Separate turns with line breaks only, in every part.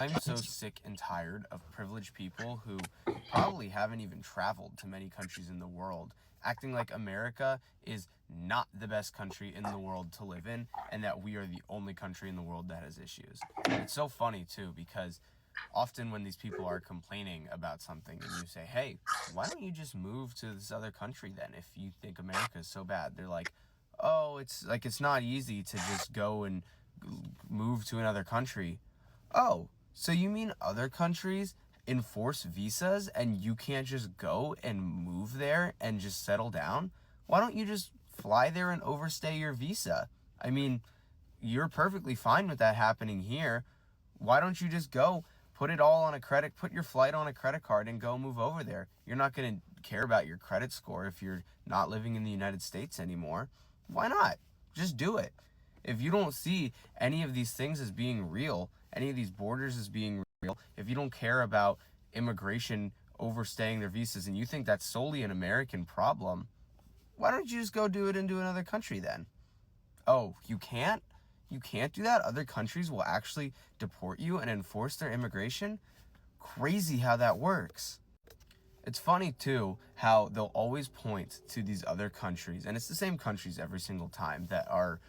I'm so sick and tired of privileged people who probably haven't even traveled to many countries in the world, acting like America is not the best country in the world to live in and that we are the only country in the world that has issues. It's so funny too because often when these people are complaining about something and you say, "Hey, why don't you just move to this other country then if you think America is so bad?" They're like, "Oh, it's not easy to just go and move to another country." Oh, so you mean other countries enforce visas and you can't just go and move there and just settle down? Why don't you just fly there and overstay your visa? I mean, you're perfectly fine with that happening here. Why don't you just go, put it all on a credit, put your flight on a credit card and go move over there? You're not going to care about your credit score if you're not living in the United States anymore. Why not? Just do it. If you don't see any of these things as being real, any of these borders as being real, if you don't care about immigration overstaying their visas and you think that's solely an American problem, why don't you just go do it into another country then? Oh, you can't? You can't do that? Other countries will actually deport you and enforce their immigration? Crazy how that works. It's funny too how they'll always point to these other countries, and it's the same countries every single time that are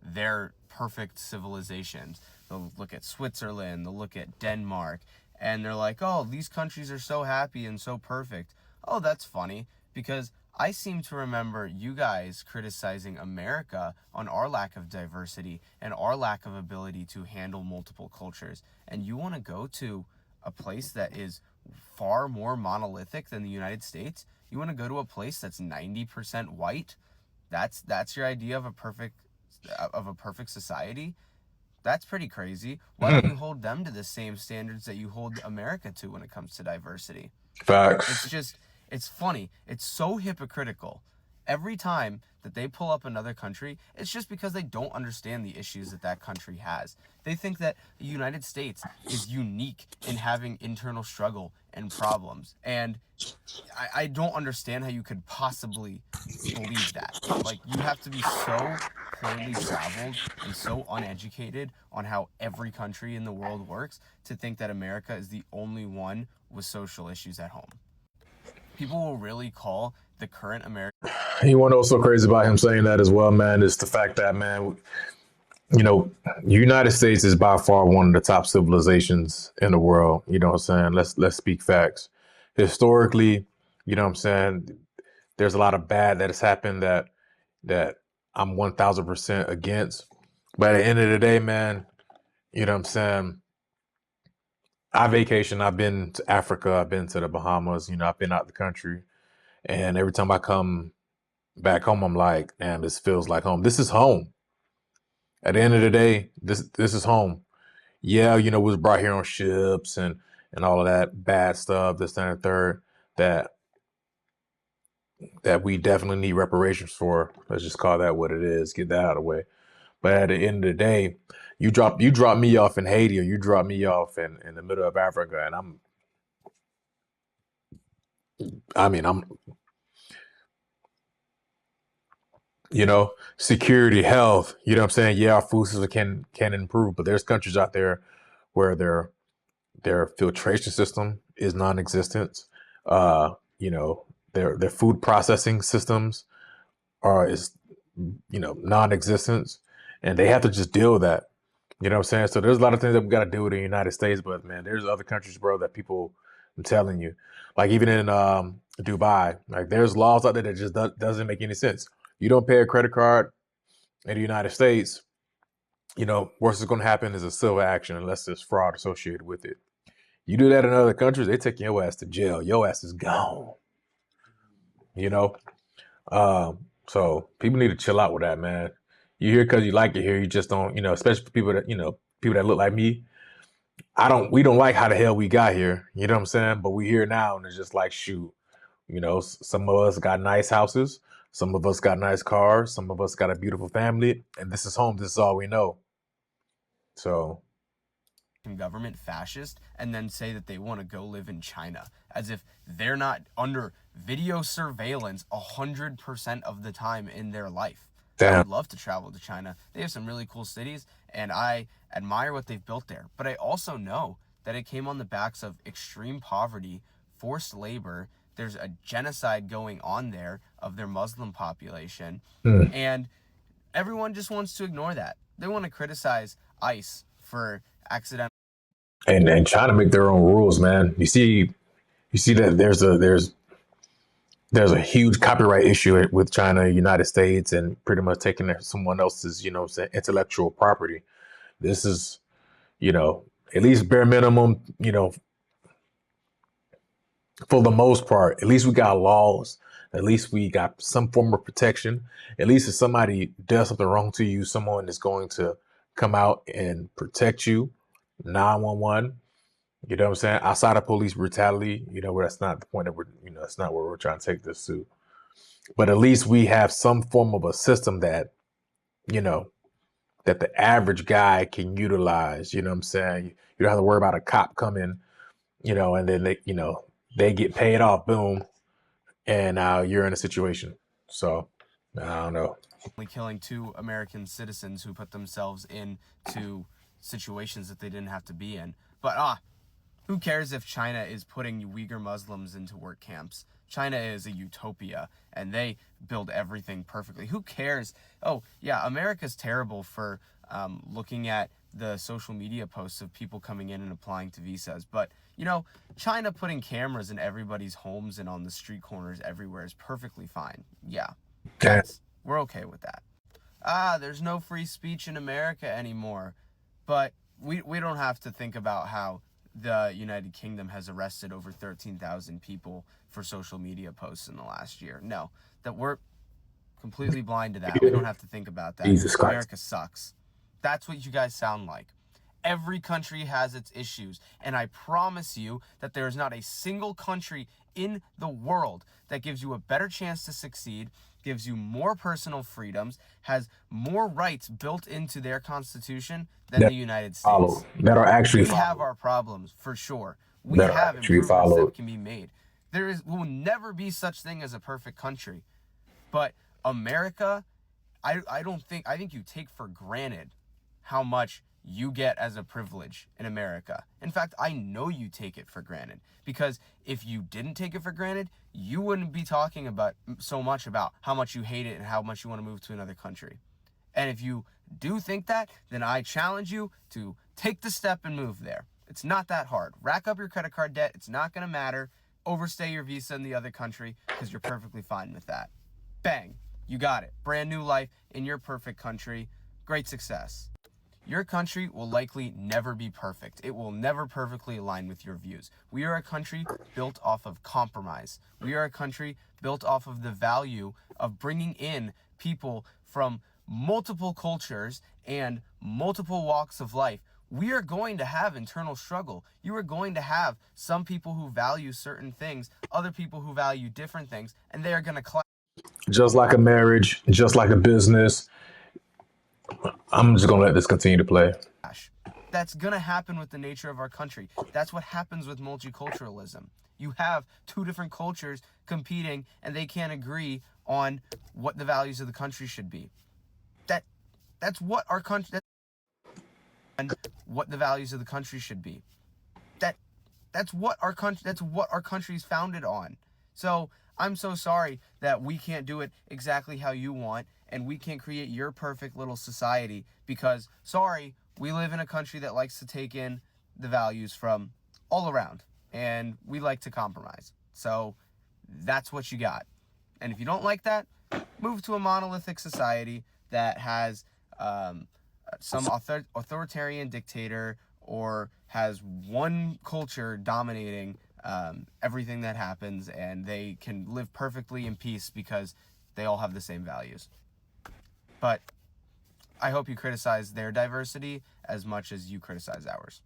their perfect civilizations. They'll look at Switzerland, they'll look at Denmark, and they're like, "Oh, these countries are so happy and so perfect." Oh, that's funny because I seem to remember you guys criticizing America on our lack of diversity and our lack of ability to handle multiple cultures. And you want to go to a place that is far more monolithic than the United States? You want to go to a place that's 90% white? That's your idea of a perfect society? That's pretty crazy. Why don't you hold them to the same standards that you hold America to when it comes to diversity? It's
Facts.
just, it's funny. It's so hypocritical. Every time that they pull up another country, it's just because they don't understand the issues that that country has. They think that the United States is unique in having internal struggle and problems. And I don't understand how you could possibly believe that. Like, you have to be so poorly traveled and so uneducated on how every country in the world works to think that America is the only one with social issues at home. People will really call the current American
You want to know what's so crazy about him saying that as well, man, is the fact that, man, you know, United States is by far one of the top civilizations in the world. You know what I'm saying? Let's speak facts. Historically, you know what I'm saying, there's a lot of bad that has happened that I'm 1000% against. But at the end of the day, man, you know what I'm saying? I vacation. I've been to Africa. I've been to the Bahamas. You know, I've been out the country. And every time I come back home, I'm like, damn, this feels like home. This is home. At the end of the day, this is home. Yeah, you know, we was brought here on ships and all of that bad stuff, this, that, and the third, that that we definitely need reparations for. Let's just call that what it is. Get that out of the way. But at the end of the day, you drop me off in Haiti or you drop me off in the middle of Africa, and I'm security, health, you know what I'm saying? Yeah, our food system can improve, but there's countries out there where their filtration system is non-existent. You know, their food processing systems are is non-existent, and they have to just deal with that. You know what I'm saying? So there's a lot of things that we got to do with the United States, but man, there's other countries, bro, that people. I'm telling you, like even in Dubai, like there's laws out there that just doesn't make any sense. You don't pay a credit card in the United States, worst is going to happen is a civil action unless there's fraud associated with it. You do that in other countries, they take your ass to jail. Your ass is gone. You know, so people need to chill out with that, man. You here because you like it here. You just don't, especially for people that look like me. We don't like how the hell we got here. You know what I'm saying? But we here now, and it's just like, shoot. Some of us got nice houses. Some of us got nice cars. Some of us got a beautiful family, and this is home. This is all we know. So
government fascist and then say that they want to go live in China as if they're not under video surveillance 100% of the time in their life. I
damn.
would love to travel to China. They have some really cool cities and I admire what they've built there. But I also know that it came on the backs of extreme poverty, forced labor. There's a genocide going on there of their Muslim population.
Hmm.
And everyone just wants to ignore that. They want to criticize ICE for accidental.
And trying to make their own rules, man. You see that there's a huge copyright issue with China, United States, and pretty much taking someone else's, intellectual property. This is, at least bare minimum, for the most part, at least we got laws. At least we got some form of protection. At least if somebody does something wrong to you, someone is going to come out and protect you. 911. You know what I'm saying? Outside of police brutality, where that's not the point that that's not where we're trying to take this to. But at least we have some form of a system that, you know, that the average guy can utilize. You know what I'm saying? You don't have to worry about a cop coming, and then they get paid off, boom, and now you're in a situation. So I don't know.
Killing two American citizens who put themselves into situations that they didn't have to be in. But who cares if China is putting Uyghur Muslims into work camps? China is a utopia, and they build everything perfectly. Who cares? Oh, yeah, America's terrible for looking at the social media posts of people coming in and applying to visas. But, China putting cameras in everybody's homes and on the street corners everywhere is perfectly fine. Yeah, we're okay with that. There's no free speech in America anymore. But we don't have to think about how the United Kingdom has arrested over 13,000 people for social media posts in the last year. No, that we're completely blind to that. We don't have to think about that.
Jesus Christ.
America sucks. That's what you guys sound like. Every country has its issues, and I promise you that there is not a single country in the world that gives you a better chance to succeed, gives you more personal freedoms, has more rights built into their constitution than the United States.
That are actually
we have our problems for sure. We
that
have
actually
improvements
followed.
that can be made. Will never be such thing as a perfect country, but America, I think you take for granted how much you get as a privilege in America. In fact, I know you take it for granted, because if you didn't take it for granted, you wouldn't be talking about so much about how much you hate it and how much you want to move to another country. And if you do think that, then I challenge you to take the step and move there. It's not that hard. Rack up your credit card debt. It's not going to matter. Overstay your visa in the other country, because you're perfectly fine with that. Bang. You got it. Brand new life in your perfect country. Great success. Your country will likely never be perfect. It will never perfectly align with your views. We are a country built off of compromise. We are a country built off of the value of bringing in people from multiple cultures and multiple walks of life. We are going to have internal struggle. You are going to have some people who value certain things, other people who value different things, and they are going to clash.
Just like a marriage, just like a business. I'm just gonna let this continue to play.
That's gonna happen with the nature of our country. That's what happens with multiculturalism. You have two different cultures competing, and they can't agree on what the values of the country should be. That's what our country. And what the values of the country should be. That's what our country. That's what our country is founded on. So I'm so sorry that we can't do it exactly how you want, and we can't create your perfect little society, because, sorry, we live in a country that likes to take in the values from all around, and we like to compromise. So that's what you got. And if you don't like that, move to a monolithic society that has some authoritarian dictator, or has one culture dominating everything that happens, and they can live perfectly in peace because they all have the same values. But I hope you criticize their diversity as much as you criticize ours.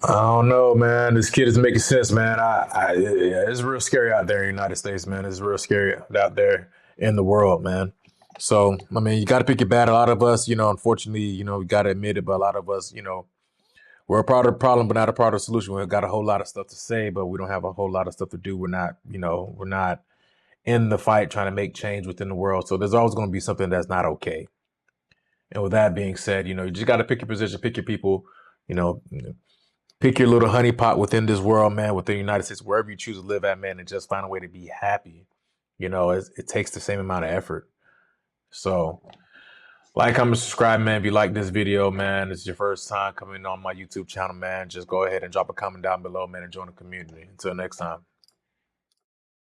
I don't know, man. This kid is making sense, man. Yeah, it's real scary out there in the United States, man. It's real scary out there in the world, man. So, I mean, you got to pick your battle. A lot of us, unfortunately, we got to admit it, but a lot of us, we're a part of the problem, but not a part of the solution. We've got a whole lot of stuff to say, but we don't have a whole lot of stuff to do. We're not in the fight trying to make change within the world. So there's always going to be something that's not okay. And with that being said, you just got to pick your position, pick your people, you know, pick your little honeypot within this world, man, within the United States, wherever you choose to live at, man, and just find a way to be happy. It takes the same amount of effort. So, like, comment, subscribe, man. If you like this video, man, it's your first time coming on my YouTube channel, man, just go ahead and drop a comment down below, man, and join the community. Until next time.